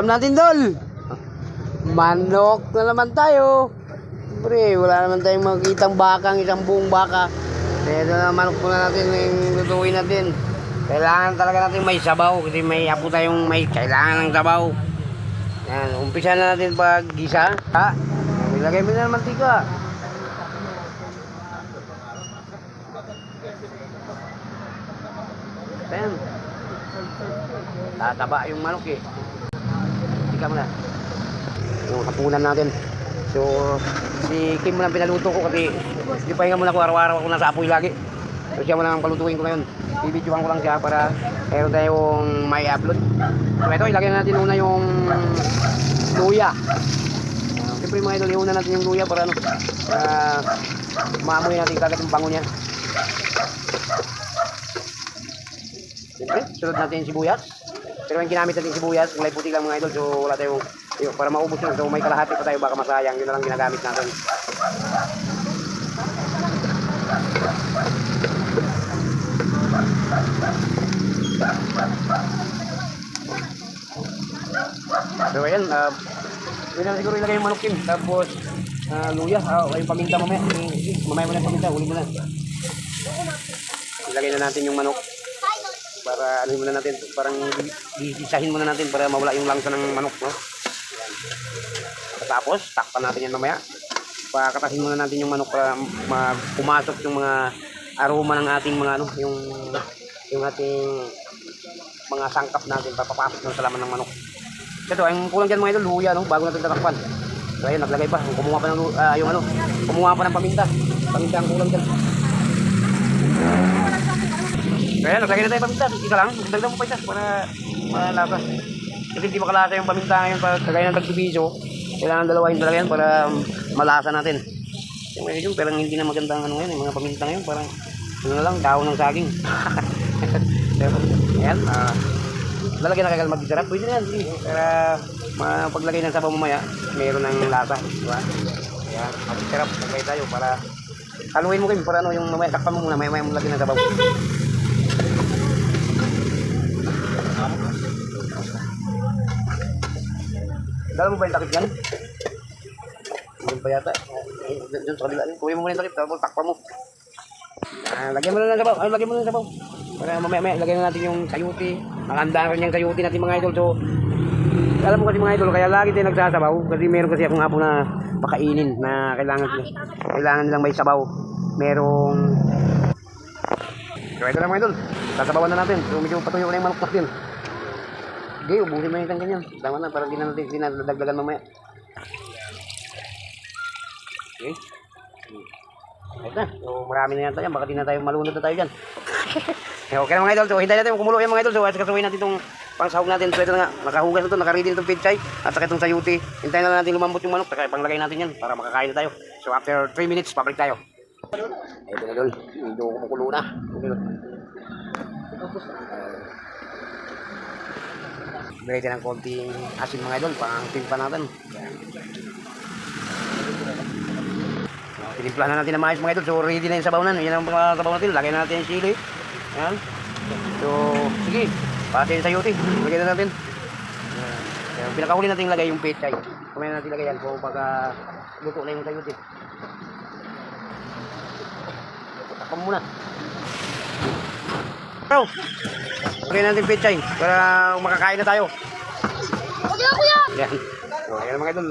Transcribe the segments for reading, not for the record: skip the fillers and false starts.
ulam natin, Dol. Manok na naman tayo. Siyempre, wala naman tayong makikitang bakang, isang buong baka. Kaya ito na manok muna natin yung lutuin natin. Kailangan talaga natin may sabaw kasi may apo tayong may kailangan ng sabaw. Yan, umpisa na natin pag gisa. Ha? Ilagay mo na ng mantika. Ayan. Tataba yung manok eh. Tika mo na. Yung hapunan natin. So, si Kim mo lang pinaluto ko kasi di pahinga muna ako araw-araw ako nasa apoy lagi. So, siya mo lang palutuin ko ngayon. I-videoan ko lang siya para meron tayong may upload. So, ito, ilagay natin una yung luya. Siyempre mga idol, iuna natin yung luya para ano, maamoy natin kagad yung bango niya. Siyempre, sunod natin yung sibuyas. Pero yung ginamit natin yung sibuyas, kulay puti lang mga idol. So wala tayong, para maubos yun. So may kalahati pa tayo, baka masayang. Yun na lang ginagamit natin. So ayan, yun na siguro ilagay yung manok Kim. Tapos, luya, yung paminta mamaya. Mamaya mo na yung paminta, huli mo na. Ilagay na natin yung manok. Para ano muna natin, parang isahin muna natin para mawala yung langsa ng manok, no? Yan. Tapos takpan natin yan mamaya. Pakatasin muna natin yung manok para pumasok yung mga aroma ng ating mga ano, yung ating mga sangkap natin, papapasok ng salaman ng manok. Ito, ang kulang dyan mga idol, luya, no? Bago natin tatakpan. So ayun, naglagay pa, kumuha pa ng kumuha pa ng paminta ang kulang dyan. Kaya naglagay na tayo paminta, isa lang, dagdag mo pa isa para malasa. Kasi hindi makalasa yung paminta ngayon para kagaya ng tagsibiso. Kailangan dalawahin talaga yan para malasa natin. Yung medyo parang hindi na magandang ano ngayon, yung mga paminta ngayon parang ano na lang, dahon ng saging. Ayan, lalagyan na kagad mag-sarap, pwede na yan. Para paglagay ng sabaw mamaya, mayroon ng lasa. Diba? Ayan, mag-sarap, lagay tayo para haluin mo kayo para ano yung mamaya, takpan mo muna, mamaya mo lagyan ng sabaw. Dala mo ba yung takip yan? Hindi pa yata. Diyan sa kabila. Kuhin mo muna yung takip. Tapos takpan mo. Lagyan mo na ng sabaw. Lagyan mo na ng sabaw. Para mamaya lagyan na natin yung sayuti. Makandaan rin yung sayuti natin mga idol. So, alam mo kasi mga idol, kaya lagi tayo nagsasabaw. Kasi meron kasi akong apo na pakainin na kailangan nilang may sabaw. Merong... So, ito lang mga idol. Sasabawan na natin. So, medyo patuyo na yung manok natin. Sige, ubusin mo yung isang ganyan. Tama na, para di na dinadagdagan mamaya. Okay. Ayos na. So, marami na yata yan. Baka di na tayo malunod na tayo dyan. Okay na mga idol. So, hintayin natin kumulo yan mga idol. So, kasuhin natin itong pangsahog natin. So, ito na nga. Nakahugas na ito. Nakaready na itong pechay. At saka itong sayuti. Hintayin na natin lumambot yung manok. Saka ipanglagay natin yan para makakain na tayo. So, after 3 minutes, pabalik tayo. Ito na idol. Medyo kumukulo na. Bigay tayo ng konting asin mga idol, pang timpa natin. Tinimplahan na natin na maayos mga idol. So ready na yung sabaw na. Yan ang mga sabaw natin. Lagay na natin yung chili. Yan. So sige, pati yung sayuti. Lagay na natin. Yan. Pinakahuli natin lagay yung pechay. Kumain natin lagay yan. So pagka luto na yung sayuti. Takpan mo muna. Bro, lagay natin pechay para makakain na tayo. Yan. So, ayan mga idol.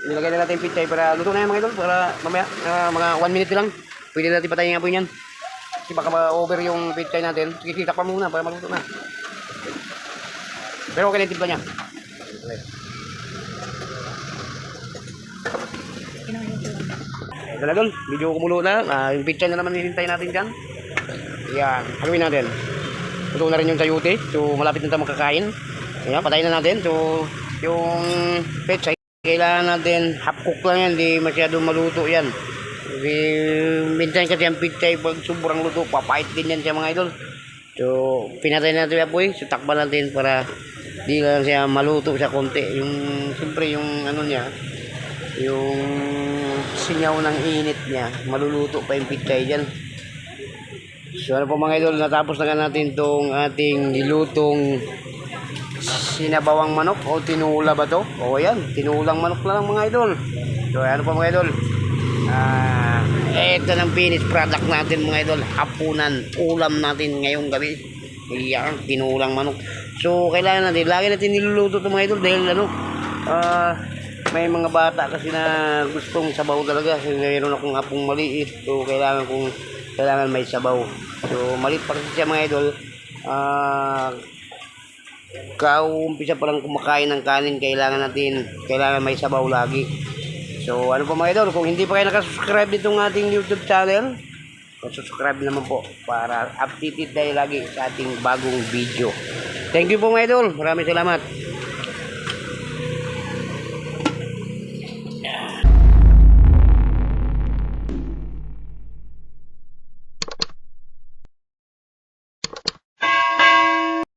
Nilagay na natin yung pechay para luto na yan mga idol. Para mamaya, mga 1 minute lang. Pwede natin patayin yung apoy niyan. Kasi baka ma-over yung pechay natin. Sige, takpan muna para maluto na. Pero okay na yung timpla niya. Okay. Ito na idol. Medyo kumulo na. Yung pechay na naman nilintay natin dyan. Yan, haluin natin. Luto na rin yung sayuti. So malapit na tayo makakain. Ayan, patayin na natin. So yung pechay, kailangan natin half cook lang yan. Hindi masyadong maluto yan. Minsan kasi ang pechay pag sobrang luto, papait din yan siya mga idol. So pinatay natin yung apoy. So takpan natin para di lang siya maluto sa konti. Yung siyempre yung ano niya, yung singaw ng init niya, maluluto pa yung pechay dyan. So ano po mga idol, natapos na natin itong ating nilutong sinabawang manok o tinula ba to? O yan, tinulang manok na lang mga idol. So ano pa mga idol? Ito ng finished product natin mga idol. Hapunan, ulam natin ngayong gabi. Yan, tinulang manok. So kailangan natin, lagi natin niluluto ito mga idol dahil ano, may mga bata kasi na gustong sabaw talaga. Mayroon akong hapong maliit. So kailangan may sabaw. So maliit pa kasi siya mga idol. Kaumpisa pa lang kumakain ng kanin, kailangan may sabaw lagi. So ano po mga idol, kung hindi pa kayo nakasubscribe ditong ating YouTube channel, subscribe naman po para updated tayo lagi sa ating bagong video. Thank you po mga idol, maraming salamat.